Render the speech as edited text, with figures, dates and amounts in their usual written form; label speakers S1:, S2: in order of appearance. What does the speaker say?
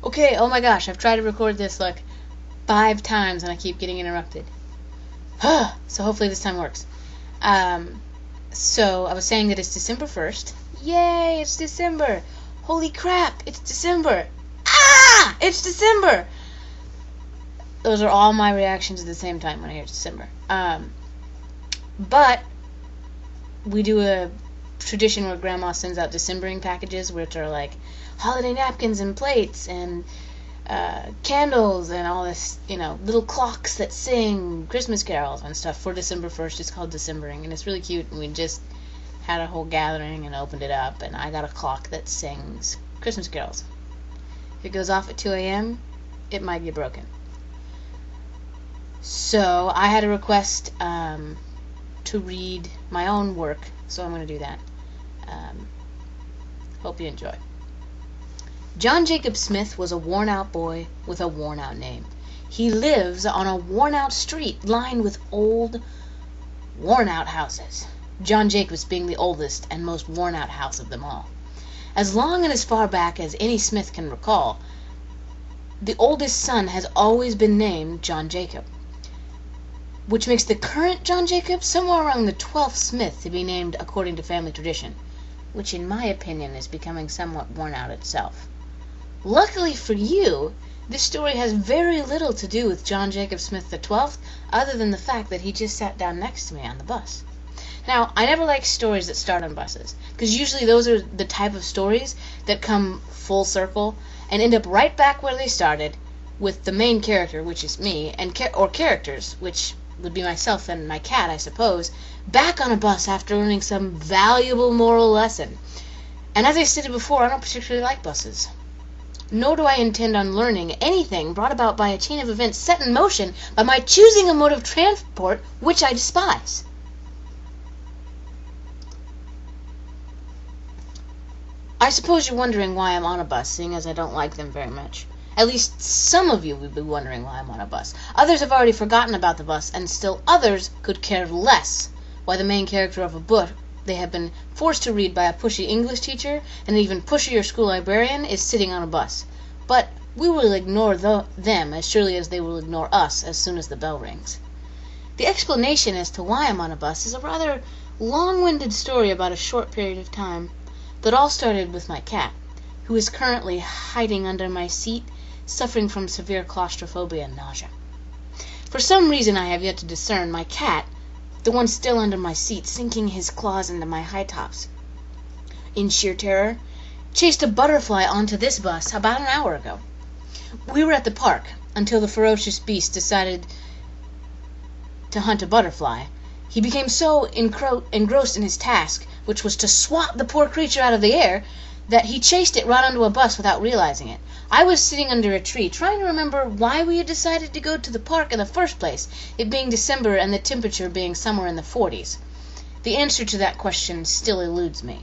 S1: Okay, oh my gosh, I've tried to record this like 5 times and I keep getting interrupted. So hopefully this time works. So I was saying that it's December 1st. Yay, it's December. Holy crap, it's December. Ah, it's December. Those are all my reactions at the same time when I hear it's December. But we do a tradition where Grandma sends out Decembering packages, which are like holiday napkins and plates and candles and all this, little clocks that sing Christmas carols and stuff for December 1st. It's called Decembering, and it's really cute, and we just had a whole gathering and opened it up, and I got a clock that sings Christmas carols. If it goes off at 2 a.m., it might get broken. So I had a request to read my own work, so I'm going to do that. Hope you enjoy. John Jacob Smith was a worn-out boy with a worn-out name. He lives on a worn-out street lined with old, worn-out houses, John Jacobs being the oldest and most worn-out house of them all. As long and as far back as any Smith can recall, the oldest son has always been named John Jacob, which makes the current John Jacob somewhere around the 12th Smith to be named according to family tradition, which in my opinion is becoming somewhat worn out itself. Luckily for you, this story has very little to do with John Jacob Smith the 12th, other than the fact that he just sat down next to me on the bus. Now, I never like stories that start on buses, because usually those are the type of stories that come full circle and end up right back where they started, with the main character, which is me, or characters, which would be myself and my cat, I suppose, back on a bus after learning some valuable moral lesson. And as I stated before, I don't particularly like buses. Nor do I intend on learning anything brought about by a chain of events set in motion by my choosing a mode of transport which I despise. I suppose you're wondering why I'm on a bus, seeing as I don't like them very much. At least some of you would be wondering why I'm on a bus. Others have already forgotten about the bus, and still others could care less why the main character of a book they have been forced to read by a pushy English teacher and an even pushier school librarian is sitting on a bus. But we will ignore them as surely as they will ignore us as soon as the bell rings. The explanation as to why I'm on a bus is a rather long-winded story about a short period of time that all started with my cat, who is currently hiding under my seat, suffering from severe claustrophobia and nausea. For some reason I have yet to discern, my cat, the one still under my seat, sinking his claws into my high tops, in sheer terror, chased a butterfly onto this bus about an hour ago. We were at the park until the ferocious beast decided to hunt a butterfly. He became so engrossed in his task, which was to swat the poor creature out of the air, that he chased it right onto a bus without realizing it. I was sitting under a tree, trying to remember why we had decided to go to the park in the first place, it being December and the temperature being somewhere in the 40s. The answer to that question still eludes me.